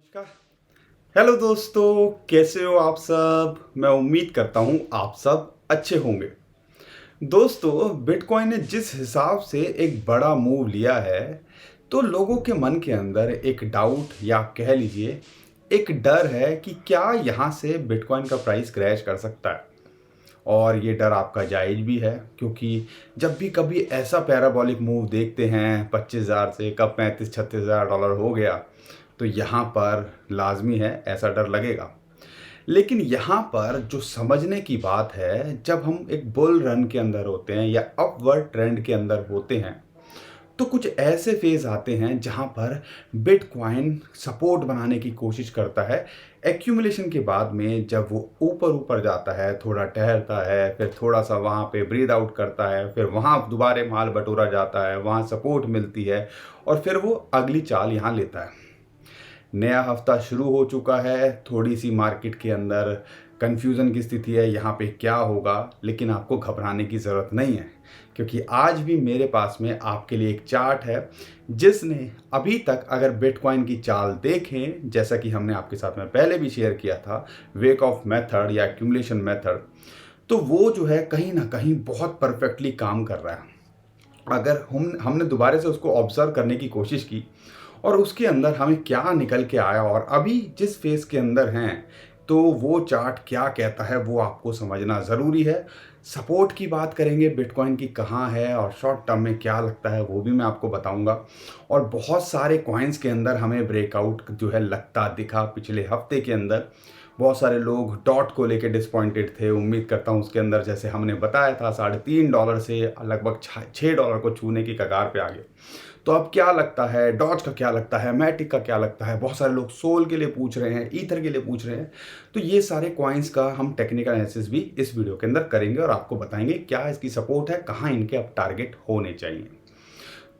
नमस्कार। हेलो दोस्तों, कैसे हो आप सब। मैं उम्मीद करता हूँ आप सब अच्छे होंगे। दोस्तों, बिटकॉइन ने जिस हिसाब से एक बड़ा मूव लिया है, तो लोगों के मन के अंदर एक डाउट या आप कह लीजिए एक डर है कि क्या यहाँ से बिटकॉइन का प्राइस क्रैश कर सकता है। और ये डर आपका जायज़ भी है, क्योंकि जब भी कभी ऐसा पैराबॉलिक मूव देखते हैं 25,000 से कब 35-36,000 डॉलर हो गया, तो यहाँ पर लाजमी है ऐसा डर लगेगा। लेकिन यहाँ पर जो समझने की बात है, जब हम एक बुल रन के अंदर होते हैं या अपवर्ड ट्रेंड के अंदर होते हैं, तो कुछ ऐसे फेज आते हैं जहां पर बिटकॉइन सपोर्ट बनाने की कोशिश करता है। एक्यूमुलेशन के बाद में जब वो ऊपर ऊपर जाता है, थोड़ा टहलता है, फिर थोड़ा सा वहां पे ब्रीद आउट करता है, फिर वहां दोबारा माल बटोरा जाता है, वहां सपोर्ट मिलती है और फिर वो अगली चाल यहाँ लेता है। नया हफ्ता शुरू हो चुका है, थोड़ी सी मार्केट के अंदर कन्फ्यूज़न की स्थिति है, यहाँ पे क्या होगा। लेकिन आपको घबराने की ज़रूरत नहीं है, क्योंकि आज भी मेरे पास में आपके लिए एक चार्ट है जिसने अभी तक, अगर बिटकॉइन की चाल देखें, जैसा कि हमने आपके साथ में पहले भी शेयर किया था, वेक ऑफ मेथड या एक्यूमुलेशन मेथड, तो वो जो है कहीं ना कहीं बहुत परफेक्टली काम कर रहा है। अगर हमने दोबारा से उसको ऑब्जर्व करने की कोशिश की और उसके अंदर हमें क्या निकल के आया और अभी जिस फेज के अंदर हैं, तो वो चार्ट क्या कहता है वो आपको समझना ज़रूरी है। सपोर्ट की बात करेंगे बिटकॉइन की कहाँ है और शॉर्ट टर्म में क्या लगता है वो भी मैं आपको बताऊंगा। और बहुत सारे कॉइन्स के अंदर हमें ब्रेकआउट जो है लगता दिखा पिछले हफ्ते के अंदर। बहुत सारे लोग डॉट को लेके डिसपॉइंटेड थे। उम्मीद करता हूँ उसके अंदर, जैसे हमने बताया था, $3.5 से लगभग $6 को छूने की कगार पे आ गए। तो अब क्या लगता है, डॉज का क्या लगता है, मैटिक का क्या लगता है। बहुत सारे लोग सोल के लिए पूछ रहे हैं, ईथर के लिए पूछ रहे हैं। तो ये सारे कॉइन्स का हम टेक्निकल एनालिसिस भी इस वीडियो के अंदर करेंगे और आपको बताएंगे क्या इसकी सपोर्ट है, कहाँ इनके अब टारगेट होने चाहिए।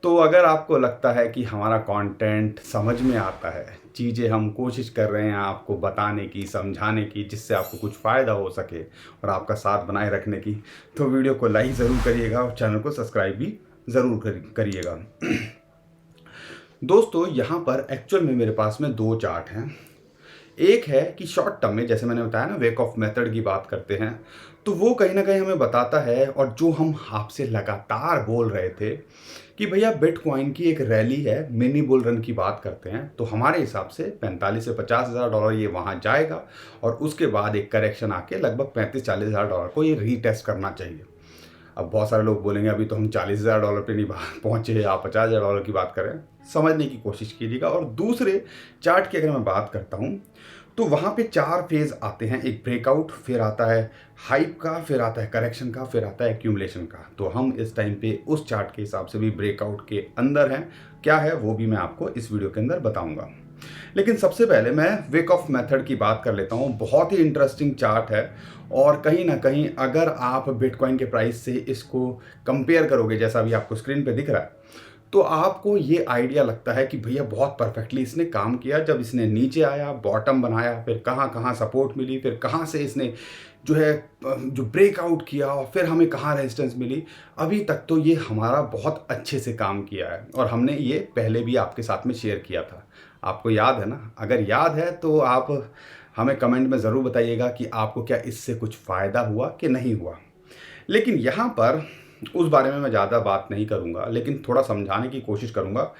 तो अगर आपको लगता है कि हमारा कंटेंट समझ में आता है, चीज़ें हम कोशिश कर रहे हैं आपको बताने की, समझाने की, जिससे आपको कुछ फ़ायदा हो सके और आपका साथ बनाए रखने की, तो वीडियो को लाइक ज़रूर करिएगा और चैनल को सब्सक्राइब भी ज़रूर करिएगा। दोस्तों, यहाँ पर एक्चुअल में मेरे पास में दो चार्ट हैं। एक है कि शॉर्ट टर्म में, जैसे मैंने बताया ना, वेक ऑफ मेथड की बात करते हैं, तो वो कहीं ना कहीं हमें बताता है, और जो हम आपसे लगातार बोल रहे थे कि भैया बिटकॉइन की एक रैली है, मिनी बुल रन की बात करते हैं, तो हमारे हिसाब से 45 से 50,000 डॉलर ये वहाँ जाएगा और उसके बाद एक करेक्शन आके लगभग 35-40,000 डॉलर को ये रीटेस्ट करना चाहिए। अब बहुत सारे लोग बोलेंगे अभी तो हम 40,000 डॉलर पे नहीं पहुंचे, आप 50,000 डॉलर की बात करें। समझने की कोशिश कीजिएगा। और दूसरे चार्ट की अगर मैं बात करता हूं, तो वहां पे चार फेज आते हैं। एक ब्रेकआउट, फिर आता है हाइप का, फिर आता है करेक्शन का, फिर आता है एक्यूमुलेशन का। तो हम इस टाइम पे उस चार्ट के हिसाब से भी ब्रेकआउट के अंदर हैं। क्या है वो भी मैं आपको इस वीडियो के अंदर बताऊंगा। लेकिन सबसे पहले मैं वेक ऑफ मेथड की बात कर लेता हूँ। बहुत ही इंटरेस्टिंग चार्ट है और कहीं ना कहीं अगर आप बिटकॉइन के प्राइस से इसको कंपेयर करोगे, जैसा अभी आपको स्क्रीन पे दिख रहा है, तो आपको ये आइडिया लगता है कि भैया बहुत परफेक्टली इसने काम किया। जब इसने नीचे आया, बॉटम बनाया, फिर कहाँ कहाँ सपोर्ट मिली, फिर कहाँ से इसने जो है जो ब्रेकआउट किया और फिर हमें कहाँ रेजिस्टेंस मिली, अभी तक तो ये हमारा बहुत अच्छे से काम किया है। और हमने ये पहले भी आपके साथ में शेयर किया था, आपको याद है ना। अगर याद है तो आप हमें कमेंट में ज़रूर बताइएगा कि आपको क्या इससे कुछ फ़ायदा हुआ कि नहीं हुआ। लेकिन यहाँ पर उस बारे में मैं ज़्यादा बात नहीं करूँगा, लेकिन थोड़ा समझाने की कोशिश करूँगा।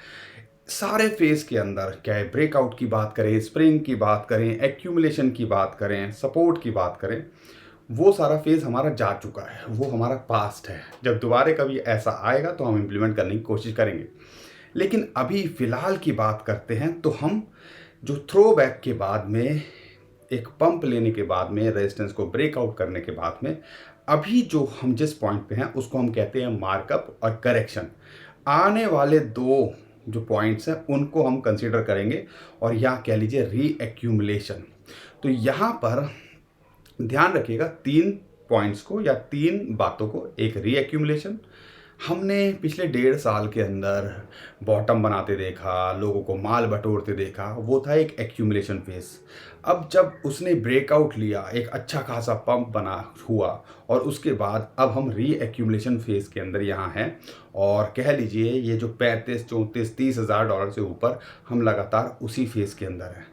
सारे फेज़ के अंदर, चाहे ब्रेकआउट की बात करें, स्प्रिंग की बात करें, एक्यूमुलेशन की बात करें, सपोर्ट की बात करें, वो सारा फेज़ हमारा जा चुका है, वो हमारा पास्ट है। जब दोबारा कभी ऐसा आएगा तो हम इम्प्लीमेंट करने की कोशिश करेंगे। लेकिन अभी फ़िलहाल की बात करते हैं, तो हम जो थ्रो बैक के बाद में, एक पंप लेने के बाद में, रेजिस्टेंस को ब्रेकआउट करने के बाद में, अभी जो हम जिस पॉइंट पे हैं उसको हम कहते हैं मार्कअप और करेक्शन। आने वाले दो जो पॉइंट्स हैं उनको हम कंसीडर करेंगे और यहाँ कह लीजिए री एक्यूमुलेशन। तो यहाँ पर ध्यान रखिएगा तीन पॉइंट्स को या तीन बातों को। एक री एक्यूमुलेशन, हमने पिछले 1.5 साल के अंदर बॉटम बनाते देखा, लोगों को माल बटोरते देखा, वो था एक एक्यूमुलेशन फेज़। अब जब उसने ब्रेकआउट लिया, एक अच्छा खासा पंप बना हुआ और उसके बाद अब हम री-एक्यूमुलेशन फेज़ के अंदर यहाँ हैं और कह लीजिए ये जो 35, 34, 30 हज़ार डॉलर से ऊपर हम लगातार उसी फेज़ के अंदर हैं।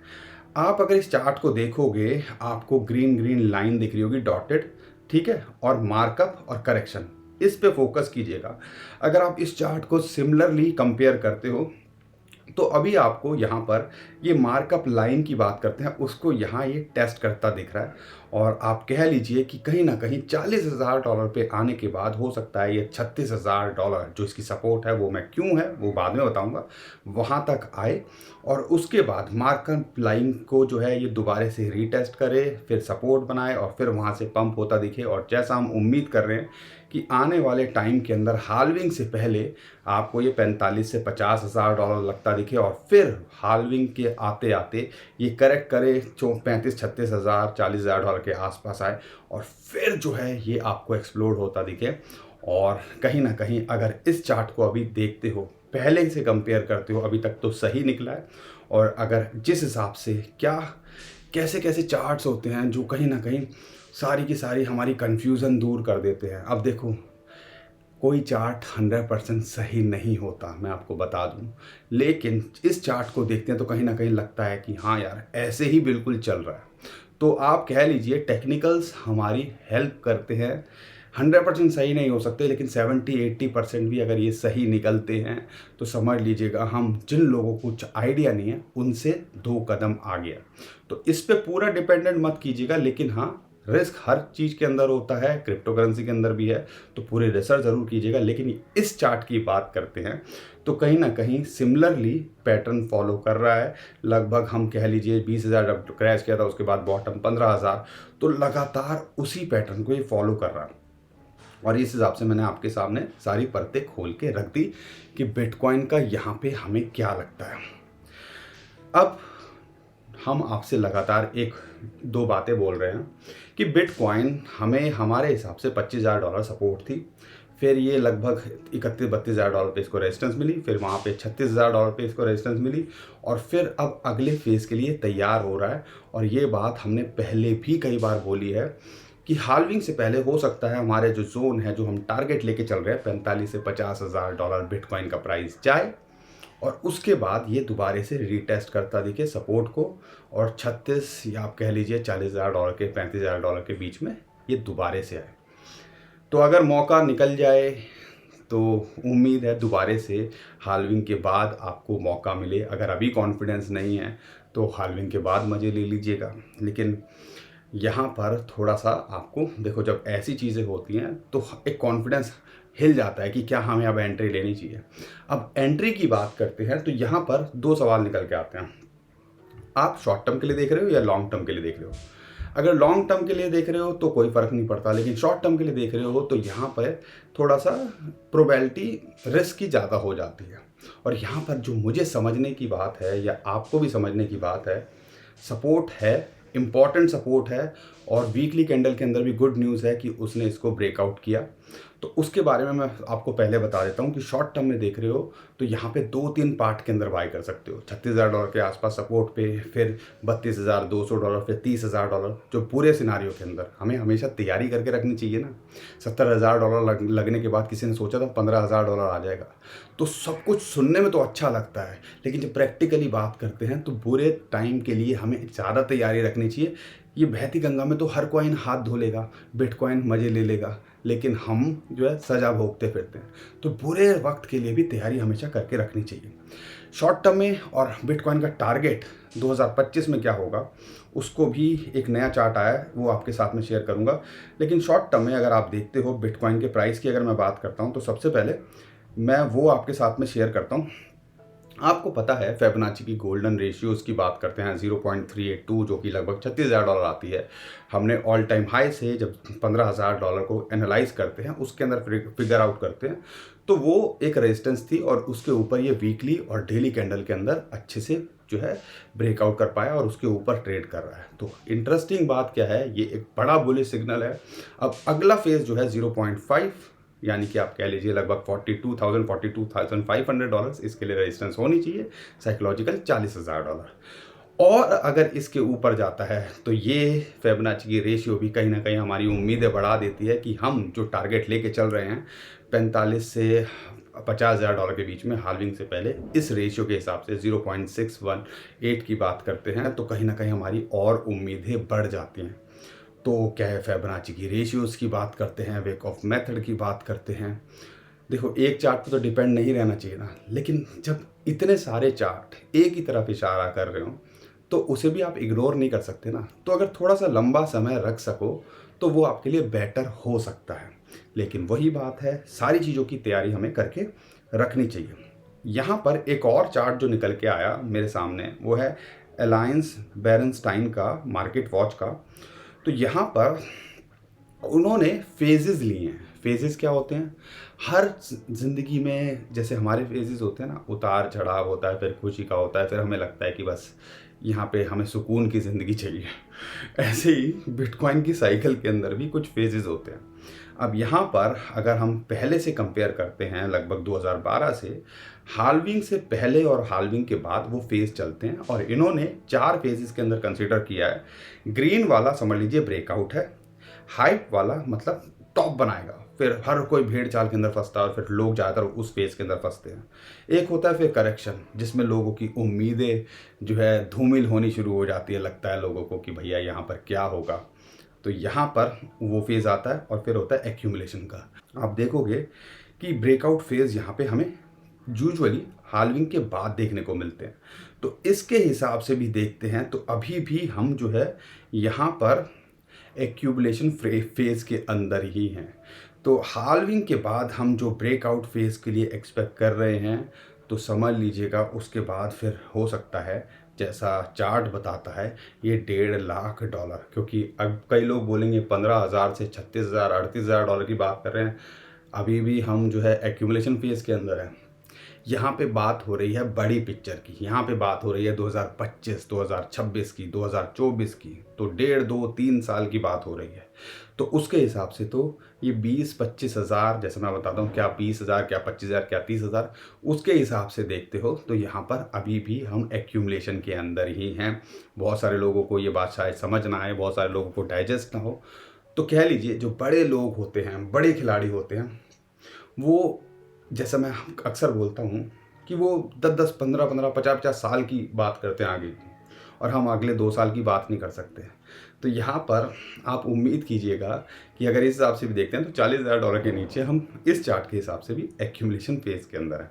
आप अगर इस चार्ट को देखोगे, आपको ग्रीन ग्रीन लाइन दिख रही होगी डॉटेड, ठीक है? और मार्कअप और करेक्शन, इस पे फोकस कीजिएगा। अगर आप इस चार्ट को सिमिलरली कंपेयर करते हो तो अभी आपको यहाँ पर ये मार्कअप लाइन की बात करते हैं, उसको यहाँ ये टेस्ट करता दिख रहा है और आप कह लीजिए कि कहीं ना कहीं 40,000 डॉलर पे आने के बाद हो सकता है ये 36,000 डॉलर जो इसकी सपोर्ट है, वो मैं क्यों है वो बाद में बताऊंगा, वहाँ तक आए और उसके बाद मार्कअप लाइन को जो है ये दोबारा से रीटेस्ट करे, फिर सपोर्ट बनाए और फिर वहाँ से पंप होता दिखे। और जैसा हम उम्मीद कर रहे हैं कि आने वाले टाइम के अंदर हाल्विंग से पहले आपको ये 45 से 50,000 डॉलर लगता दिखे और फिर हाल्विंग के आते आते ये करेक्ट करे 35-36 हज़ार 40,000 डॉलर के आसपास आए और फिर जो है ये आपको एक्सप्लोड होता दिखे। और कहीं ना कहीं अगर इस चार्ट को अभी देखते हो, पहले से कंपेयर करते हो, अभी तक तो सही निकला है। और अगर जिस हिसाब से क्या कैसे कैसे चार्ट्स होते हैं जो कहीं ना कहीं सारी की सारी हमारी कन्फ्यूज़न दूर कर देते हैं। अब देखो, कोई चार्ट 100% सही नहीं होता, मैं आपको बता दूं, लेकिन इस चार्ट को देखते हैं तो कहीं ना कहीं लगता है कि हाँ यार ऐसे ही बिल्कुल चल रहा है। तो आप कह लीजिए टेक्निकल्स हमारी हेल्प करते हैं। 100% सही नहीं हो सकते, लेकिन 70-80% भी अगर ये सही निकलते हैं तो समझ लीजिएगा हम जिन लोगों को कुछ आइडिया नहीं है उनसे 2 कदम आगे हैं। तो इस पे पूरा डिपेंडेंट मत कीजिएगा, लेकिन हाँ रिस्क हर चीज़ के अंदर होता है, क्रिप्टो करेंसी के अंदर भी है, तो पूरे रिसर्च ज़रूर कीजिएगा। लेकिन इस चार्ट की बात करते हैं तो कहीं ना कहीं सिमिलरली पैटर्न फॉलो कर रहा है। लगभग हम कह लीजिए 20,000 जब क्रैश किया था उसके बाद बॉटम 15,000, तो लगातार उसी पैटर्न को ये फॉलो कर रहा है। और इस हिसाब से मैंने आपके सामने सारी परतें खोल के रख दी कि बिटकॉइन का यहाँ पे हमें क्या लगता है। अब हम आपसे लगातार एक दो बातें बोल रहे हैं कि बिटकॉइन हमें हमारे हिसाब से 25,000 डॉलर सपोर्ट थी, फिर ये लगभग 31-32 हज़ार डॉलर पे इसको रेजिस्टेंस मिली, फिर वहाँ पे 36,000 डॉलर पे इसको रेजिस्टेंस मिली और फिर अब अगले फेज़ के लिए तैयार हो रहा है। और ये बात हमने पहले भी कई बार बोली है कि हाल्विंग से पहले हो सकता है हमारे जो जोन है, जो हम टारगेट लेके चल रहे हैं, 45 से 50,000 डॉलर बिटकॉइन का प्राइस जाए और उसके बाद ये दोबारा से रीटेस्ट करता दिखे सपोर्ट को और 36 या आप कह लीजिए 40,000 डॉलर के 35,000 डॉलर के बीच में ये दोबारा से आए। तो अगर मौका निकल जाए तो उम्मीद है दोबारा से हाल्विंग के बाद आपको मौका मिले। अगर अभी कॉन्फिडेंस नहीं है तो हाल्विंग के बाद मज़े ले लीजिएगा। लेकिन यहाँ पर थोड़ा सा आपको देखो, जब ऐसी चीज़ें होती हैं तो एक कॉन्फिडेंस हिल जाता है कि क्या हमें अब एंट्री लेनी चाहिए। अब एंट्री की बात करते हैं तो यहाँ पर 2 सवाल निकल के आते हैं। आप शॉर्ट टर्म के लिए देख रहे हो या लॉन्ग टर्म के लिए देख रहे हो? अगर लॉन्ग टर्म के लिए देख रहे हो तो कोई फ़र्क नहीं पड़ता, लेकिन शॉर्ट टर्म के लिए देख रहे हो तो यहाँ पर थोड़ा सा प्रोबेबिलिटी रिस्क की ज़्यादा हो जाती है। और यहाँ पर जो मुझे समझने की बात है या आपको भी समझने की बात है, सपोर्ट है, इम्पॉर्टेंट सपोर्ट है और वीकली कैंडल के अंदर भी गुड न्यूज़ है कि उसने इसको ब्रेकआउट किया। तो उसके बारे में मैं आपको पहले बता देता हूँ कि शॉर्ट टर्म में देख रहे हो तो यहाँ पे 2-3 पार्ट के अंदर बाय कर सकते हो। 36,000 डॉलर के आसपास सपोर्ट पे, फिर 32,200 डॉलर, फिर 30,000 डॉलर। जो पूरे सिनारियो के अंदर हमें हमेशा तैयारी करके रखनी चाहिए ना। 70,000 डॉलर लगने के बाद किसी ने सोचा था 15,000 डॉलर आ जाएगा, तो सब कुछ सुनने में तो अच्छा लगता है, लेकिन जब प्रैक्टिकली बात करते हैं तो बुरे टाइम के लिए हमें ज़्यादा तैयारी रखनी चाहिए। ये बहती गंगा में तो हर कॉइन हाथ धो लेगा, बिटकॉइन मज़े ले लेगा, लेकिन हम जो है सज़ा भोगते फिरते हैं। तो बुरे वक्त के लिए भी तैयारी हमेशा करके रखनी चाहिए। शॉर्ट टर्म में और बिटकॉइन का टारगेट 2025 में क्या होगा, उसको भी एक नया चार्ट आया है, वो आपके साथ में शेयर करूंगा। लेकिन शॉर्ट टर्म में अगर आप देखते हो बिटकॉइन के प्राइस की अगर मैं बात करता हूं तो सबसे पहले मैं वो आपके साथ में शेयर करता हूं। आपको पता है फिबोनाची की गोल्डन रेशियोज़ की बात करते हैं 0.382, जो कि लगभग 36,000 डॉलर आती है। हमने ऑल टाइम हाई से जब 15,000 डॉलर को एनालाइज करते हैं, उसके अंदर फिगर आउट करते हैं, तो वो एक रेजिस्टेंस थी और उसके ऊपर ये वीकली और डेली कैंडल के अंदर अच्छे से जो है ब्रेकआउट कर पाया और उसके ऊपर ट्रेड कर रहा है। तो इंटरेस्टिंग बात क्या है, ये एक बड़ा बुलिश सिग्नल है। अब अगला फेज जो है 0.5 यानी कि आप कह लीजिए लगभग $42,000 $42,500 इसके लिए रेजिस्टेंस होनी चाहिए। साइकोलॉजिकल $40,000। और अगर इसके ऊपर जाता है तो ये फिबोनाची की रेशियो भी कहीं ना कहीं हमारी उम्मीदें बढ़ा देती है कि हम जो टारगेट लेके चल रहे हैं 45 से $50,000 के बीच में हाल्विंग से पहले, इस रेशियो के हिसाब से 0.618 की बात करते हैं तो कहीं ना कहीं हमारी और उम्मीदें बढ़ जाती हैं। तो क्या है, फिबोनाची की रेशियोज़ की बात करते हैं, वेकऑफ मेथड की बात करते हैं। देखो, एक चार्ट पे तो डिपेंड नहीं रहना चाहिए ना, लेकिन जब इतने सारे चार्ट एक ही तरफ इशारा कर रहे हो तो उसे भी आप इग्नोर नहीं कर सकते ना। तो अगर थोड़ा सा लंबा समय रख सको तो वो आपके लिए बेटर हो सकता है। लेकिन वही बात है, सारी चीज़ों की तैयारी हमें करके रखनी चाहिए। यहाँ पर एक और चार्ट जो निकल के आया मेरे सामने, वो है अलायंस बेरेनस्टाइन का मार्केट वॉच का। तो यहाँ पर उन्होंने फेजेस लिए हैं। फेजेस क्या होते हैं? हर ज़िंदगी में जैसे हमारे फेजेस होते हैं ना, उतार चढ़ाव होता है, फिर खुशी का होता है, फिर हमें लगता है कि बस यहाँ पे हमें सुकून की ज़िंदगी चाहिए। ऐसे ही बिटकॉइन की साइकिल के अंदर भी कुछ फेजेस होते हैं। अब यहाँ पर अगर हम पहले से कंपेयर करते हैं, लगभग 2012 से, हाल्विंग से पहले और हाल्विंग के बाद वो फेज चलते हैं और इन्होंने 4 फेजेस के अंदर कंसिडर किया है। ग्रीन वाला समझ लीजिए ब्रेकआउट है, हाइप वाला मतलब टॉप बनाएगा, फिर हर कोई भेड़ चाल के अंदर फंसता है और फिर लोग ज़्यादातर उस फेज के अंदर फंसते हैं। एक होता है फिर करेक्शन, जिसमें लोगों की उम्मीदें जो है धूमिल होनी शुरू हो जाती है, लगता है लोगों को कि भैया यहाँ पर क्या होगा। तो यहाँ पर वो फेज़ आता है और फिर होता है एक्यूमुलेशन का। आप देखोगे कि ब्रेकआउट फेज़ यहाँ पे हमें यूजुअली हाल्विंग के बाद देखने को मिलते हैं। तो इसके हिसाब से भी देखते हैं तो अभी भी हम जो है यहाँ पर एक्यूमुलेशन फेज़ के अंदर ही हैं। तो हाल्विंग के बाद हम जो ब्रेकआउट फेज़ के लिए एक्सपेक्ट कर रहे हैं, तो समझ लीजिएगा उसके बाद फिर हो सकता है जैसा चार्ट बताता है ये $1.5 लाख, क्योंकि अब कई लोग बोलेंगे 15,000 से 36,000 $38,000 की बात कर रहे हैं। अभी भी हम जो है एक्यूमुलेशन फेज़ के अंदर हैं। यहाँ पे बात हो रही है बड़ी पिक्चर की, यहाँ पे बात हो रही है 2025, 2026 की, 2024 की। तो 1.5-2-3 साल की बात हो रही है। तो उसके हिसाब से तो ये 20-25 हज़ार, जैसे मैं बताता हूँ, क्या 20,000, क्या 25,000, क्या 30,000, उसके हिसाब से देखते हो तो यहाँ पर अभी भी हम एक्यूमुलेशन के अंदर ही हैं। बहुत सारे लोगों को ये बात शायद समझ ना आए, बहुत सारे लोगों को डाइजेस्ट ना हो। तो कह लीजिए जो बड़े लोग होते हैं, बड़े खिलाड़ी होते हैं, वो, जैसा मैं अक्सर बोलता हूँ कि वो 10-10, 15-15, 50-50 साल की बात करते हैं आगे की, और हम अगले 2 साल की बात नहीं कर सकते। तो यहाँ पर आप उम्मीद कीजिएगा कि अगर इस हिसाब से भी देखते हैं तो $40,000 के नीचे हम इस चार्ट के हिसाब से भी एक्यूमुलेशन फेज़ के अंदर है।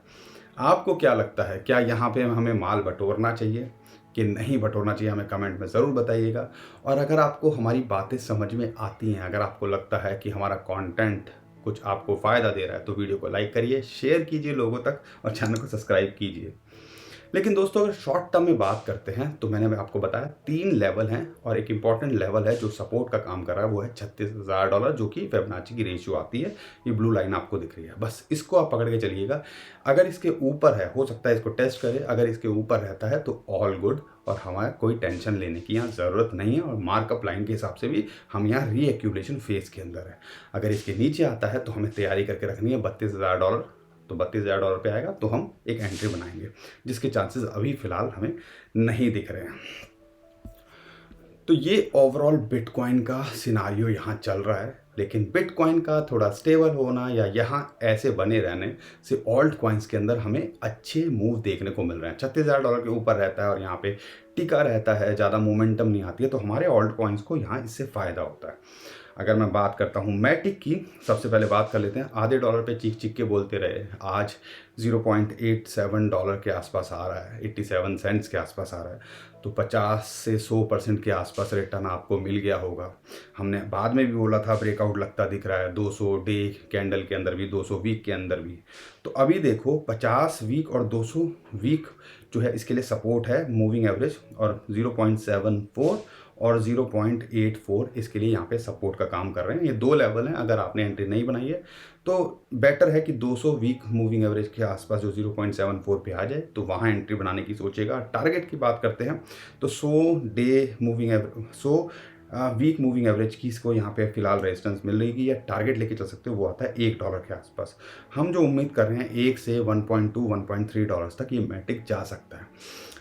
आपको क्या लगता है, क्या यहाँ पे हमें माल बटोरना चाहिए कि नहीं बटोरना चाहिए? हमें कमेंट में ज़रूर बताइएगा। और अगर आपको हमारी बातें समझ में आती हैं, अगर आपको लगता है कि हमारा कंटेंट कुछ आपको फ़ायदा दे रहा है, तो वीडियो को लाइक करिए, शेयर कीजिए लोगों तक और चैनल को सब्सक्राइब कीजिए। लेकिन दोस्तों, अगर शॉर्ट टर्म में बात करते हैं तो मैंने आपको बताया 3 लेवल हैं और एक इंपॉर्टेंट लेवल है जो सपोर्ट का काम कर रहा है, वो है $36,000, जो कि फिबोनाची की रेशियो आती है। ये ब्लू लाइन आपको दिख रही है, बस इसको आप पकड़ के चलिएगा। अगर इसके ऊपर है, हो सकता है इसको टेस्ट करें, अगर इसके ऊपर रहता है तो ऑल गुड और हमारा कोई टेंशन लेने की यहाँ ज़रूरत नहीं है। और मार्कअप लाइन के हिसाब से भी हम यहाँ रीएक्यूमुलेशन फेज़ के अंदर है। अगर इसके नीचे आता है तो हमें तैयारी करके रखनी है $32,000। तो $32,000 पे आएगा तो हम एक एंट्री बनाएंगे, जिसके चांसेस अभी फ़िलहाल हमें नहीं दिख रहे हैं। तो ये ओवरऑल बिटकॉइन का सिनारियो यहाँ चल रहा है। लेकिन बिटकॉइन का थोड़ा स्टेबल होना या यहाँ ऐसे बने रहने से ऑल्ट कॉइन्स के अंदर हमें अच्छे मूव देखने को मिल रहे हैं। $36,000 के ऊपर रहता है और यहाँ पे टिका रहता है, ज़्यादा मोमेंटम नहीं आती है, तो हमारे ऑल्ट कॉइन्स को यहाँ इससे फ़ायदा होता है। अगर मैं बात करता हूँ मैटिक की, सबसे पहले बात कर लेते हैं। आधे डॉलर पे चीख चीख के बोलते रहे, आज $0.87 के आसपास आ रहा है, 87 सेंट्स के आसपास आ रहा है। तो 50 से 100% के आसपास रिटर्न आपको मिल गया होगा। हमने बाद में भी बोला था ब्रेकआउट लगता दिख रहा है, 200 डे कैंडल के अंदर भी, 200 वीक के अंदर भी। तो अभी देखो 50 वीक और 200 वीक जो है इसके लिए सपोर्ट है, मूविंग एवरेज, और 0.74 और 0.84 इसके लिए यहाँ पे सपोर्ट का काम कर रहे हैं। ये 2 लेवल हैं। अगर आपने एंट्री नहीं बनाई है तो बेटर है कि 200 वीक मूविंग एवरेज के आसपास जो 0.74 पे आ जाए तो वहाँ एंट्री बनाने की सोचेगा। टारगेट की बात करते हैं तो 100 day moving average, 100 week moving average की इसको यहाँ पे फिलहाल रेजिस्टेंस मिल रही है या टारगेट लेके चल सकते हो, वो आता है $1 के आसपास। हम जो उम्मीद कर रहे हैं 1 से 1.2 $1.3 तक ये मैटिक जा सकता है।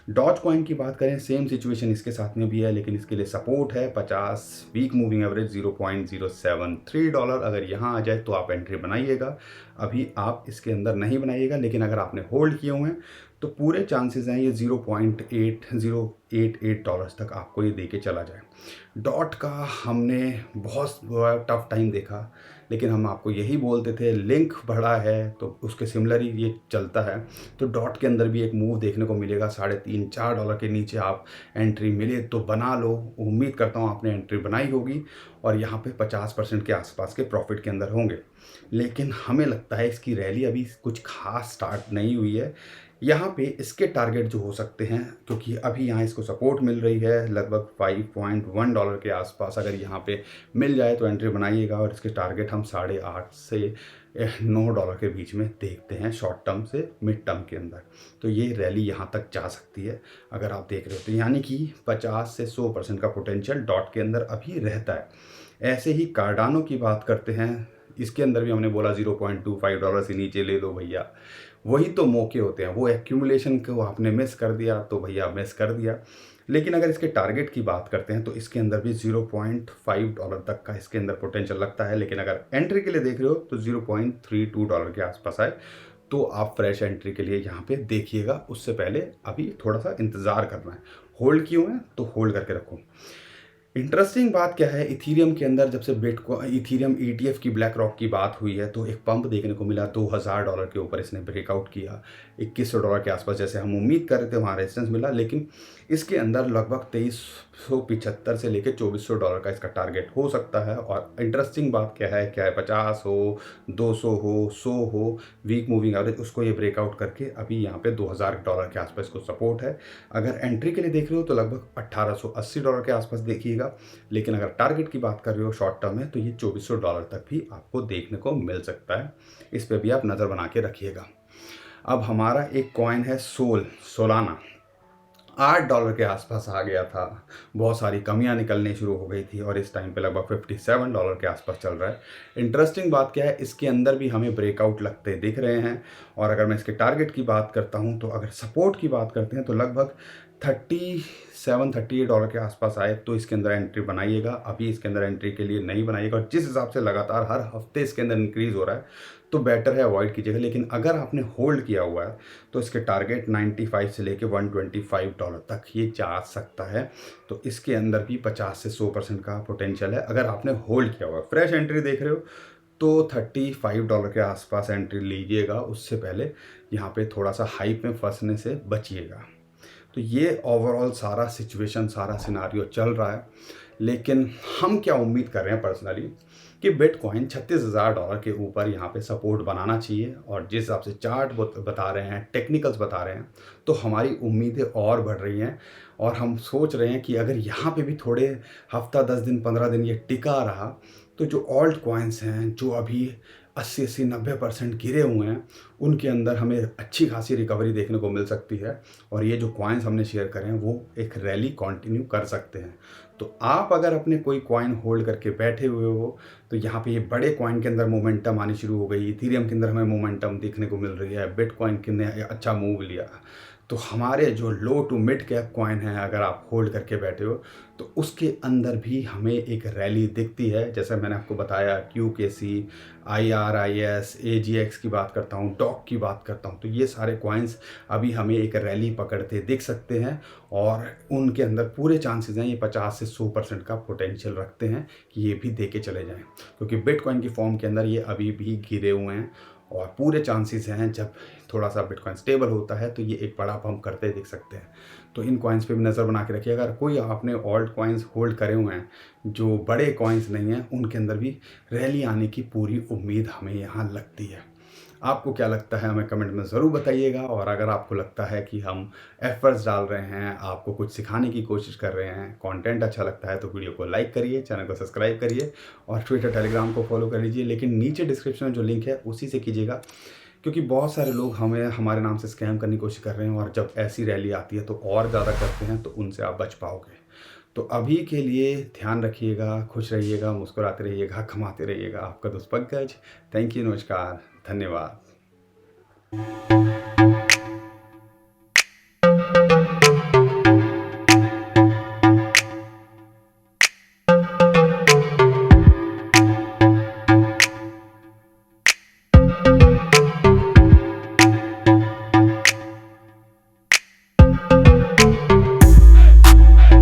डॉज कॉइन की बात करें, सेम सिचुएशन इसके साथ में भी है, लेकिन इसके लिए सपोर्ट है 50 वीक मूविंग एवरेज $0.073। अगर यहाँ आ जाए तो आप एंट्री बनाइएगा, अभी आप इसके अंदर नहीं बनाइएगा, लेकिन अगर आपने होल्ड किए हुए हैं तो पूरे चांसेस हैं ये $0.8088 तक आपको ये दे के चला जाए। डॉट का हमने बहुत टफ टाइम देखा, लेकिन हम आपको यही बोलते थे लिंक बढ़ा है तो उसके सिमिलर ही ये चलता है। तो डॉट के अंदर भी एक मूव देखने को मिलेगा, $3.5-4 के नीचे आप एंट्री मिले तो बना लो। उम्मीद करता हूँ आपने एंट्री बनाई होगी और यहाँ पे 50% के आसपास के प्रॉफिट के अंदर होंगे। लेकिन हमें लगता है इसकी रैली अभी कुछ खास स्टार्ट नहीं हुई है। यहाँ पे इसके टारगेट जो हो सकते हैं, क्योंकि अभी यहाँ इसको सपोर्ट मिल रही है लगभग $5.1 के आसपास, अगर यहाँ पे मिल जाए तो एंट्री बनाइएगा। और इसके टारगेट हम $8.5 से $9 के बीच में देखते हैं शॉर्ट टर्म से मिड टर्म के अंदर। तो ये रैली यहाँ तक जा सकती है अगर आप देख रहे हो तो, यानी कि 50 से 100% का पोटेंशियल डॉट के अंदर अभी रहता है। ऐसे ही कार्डानो की बात करते हैं, इसके अंदर भी हमने बोला $0.25 से नीचे ले लो भैया। वही तो मौके होते हैं, वो एक्यूमुलेशन को आपने मिस कर दिया तो भैया मिस कर दिया। लेकिन अगर इसके टारगेट की बात करते हैं तो इसके अंदर भी $0.5 तक का इसके अंदर पोटेंशियल लगता है। लेकिन अगर एंट्री के लिए देख रहे हो तो $0.32 के आसपास आए तो आप फ्रेश एंट्री के लिए यहाँ पे देखिएगा। उससे पहले अभी थोड़ा सा इंतज़ार करना है। होल्ड क्यों है तो होल्ड करके रखो। इंटरेस्टिंग बात क्या है, इथीरियम के अंदर जब से इथीरियम ETF की ब्लैक रॉक की बात हुई है तो एक पंप देखने को मिला, $2000 के ऊपर इसने ब्रेकआउट किया, $2100 के आसपास जैसे हम उम्मीद कर रहे थे वहाँ रेजिस्टेंस मिला। लेकिन इसके अंदर लगभग 2375 से लेकर $2400 का इसका टारगेट हो सकता है। और इंटरेस्टिंग बात क्या है 50 हो, 200 हो, 100 हो वीक मूविंग एवरेज, उसको ये ब्रेकआउट करके अभी यहाँ पे $2000 के आसपास इसको सपोर्ट है। अगर एंट्री के लिए देख रहे हो तो लगभग $1880 के आसपास देखिएगा। लेकिन अगर टारगेट की बात कर रहे हो शॉर्ट टर्म में तो ये $2400 तक भी आपको देखने को मिल सकता है। इस पे भी आप नज़र बना के रखिएगा। अब हमारा एक कॉइन है सोलाना, $8 के आसपास आ गया था। बहुत सारी कमियां निकलनी शुरू हो गई थी और इस टाइम पे लगभग $57 के आसपास चल रहा है। इंटरेस्टिंग बात क्या है, इसके अंदर भी हमें ब्रेकआउट लगते दिख रहे हैं। और अगर मैं इसके टारगेट की बात करता हूं तो अगर सपोर्ट की बात करते हैं तो लगभग $37-38 के आसपास आए तो इसके अंदर एंट्री बनाइएगा। अभी इसके अंदर एंट्री के लिए नहीं बनाइएगा। और जिस हिसाब से लगातार हर हफ्ते इसके अंदर इंक्रीज़ हो रहा है तो बेटर है अवॉइड कीजिएगा। लेकिन अगर आपने होल्ड किया हुआ है तो इसके टारगेट 95 से लेके $125 तक ये जा सकता है। तो इसके अंदर भी 50 से 100% का पोटेंशियल है अगर आपने होल्ड किया हुआ है। फ्रेश एंट्री देख रहे हो तो $35 के आसपास एंट्री लीजिएगा, उससे पहले यहाँ पे थोड़ा सा हाइप में फंसने से बचिएगा। तो ये ओवरऑल सारा सिचुएशन, सारा सिनारियो चल रहा है। लेकिन हम क्या उम्मीद कर रहे हैं पर्सनली कि बिटकॉइन $36,000 के ऊपर यहाँ पे सपोर्ट बनाना चाहिए। और जिस हिसाब से चार्ट बता रहे हैं, टेक्निकल्स बता रहे हैं, तो हमारी उम्मीदें और बढ़ रही हैं। और हम सोच रहे हैं कि अगर यहाँ पे भी थोड़े हफ्ता 10 दिन 15 दिन ये टिका रहा तो जो ऑल्ट कॉइन्स हैं जो अभी 80-90% गिरे हुए हैं उनके अंदर हमें अच्छी खासी रिकवरी देखने को मिल सकती है। और ये जो कॉइन्स हमने शेयर करे हैं वो एक रैली कंटिन्यू कर सकते हैं। तो आप अगर अपने कोई कॉइन होल्ड करके बैठे हुए हो तो यहाँ पे ये बड़े कॉइन के अंदर मोमेंटम आनी शुरू हो गई, इथीरियम के अंदर हमें मोमेंटम देखने को मिल रही है, बिटकॉइन के ने अच्छा मूव लिया। तो हमारे जो लो टू मिड कैप कॉइन है अगर आप होल्ड करके बैठे हो तो उसके अंदर भी हमें एक रैली दिखती है। जैसे मैंने आपको बताया QKC, IRIS, AGX की बात करता हूँ, डॉक की बात करता हूँ, तो ये सारे कॉइन्स अभी हमें एक रैली पकड़ते दिख सकते हैं। और उनके अंदर पूरे चांसेस हैं ये 50 से 100% का पोटेंशियल रखते हैं कि ये भी दे के चले जाएँ, क्योंकि बिटकॉइन की फॉर्म के अंदर ये अभी भी गिरे हुए हैं। और पूरे चांसेस हैं जब थोड़ा सा बिटकॉइन स्टेबल होता है तो ये एक बड़ा पंप करते दिख सकते हैं। तो इन कॉइन्स पे भी नज़र बना के रखिए। अगर कोई आपने ऑल्ट कॉइन्स होल्ड करे हुए हैं जो बड़े कॉइन्स नहीं हैं उनके अंदर भी रैली आने की पूरी उम्मीद हमें यहाँ लगती है। आपको क्या लगता है हमें कमेंट में ज़रूर बताइएगा। और अगर आपको लगता है कि हम एफर्ट्स डाल रहे हैं, आपको कुछ सिखाने की कोशिश कर रहे हैं, कंटेंट अच्छा लगता है तो वीडियो को लाइक करिए, चैनल को सब्सक्राइब करिए और ट्विटर टेलीग्राम को फॉलो कर लीजिए। लेकिन नीचे डिस्क्रिप्शन में जो लिंक है उसी से कीजिएगा, क्योंकि बहुत सारे लोग हमें हमारे नाम से स्कैम करने की कोशिश कर रहे हैं, और जब ऐसी रैली आती है तो और ज़्यादा करते हैं, तो उनसे आप बच पाओगे। तो अभी के लिए ध्यान रखिएगा, खुश रहिएगा, मुस्कुराते रहिएगा, कमाते रहिएगा। आपका दोस्त पंकज। थैंक यू, नमस्कार, धन्यवाद।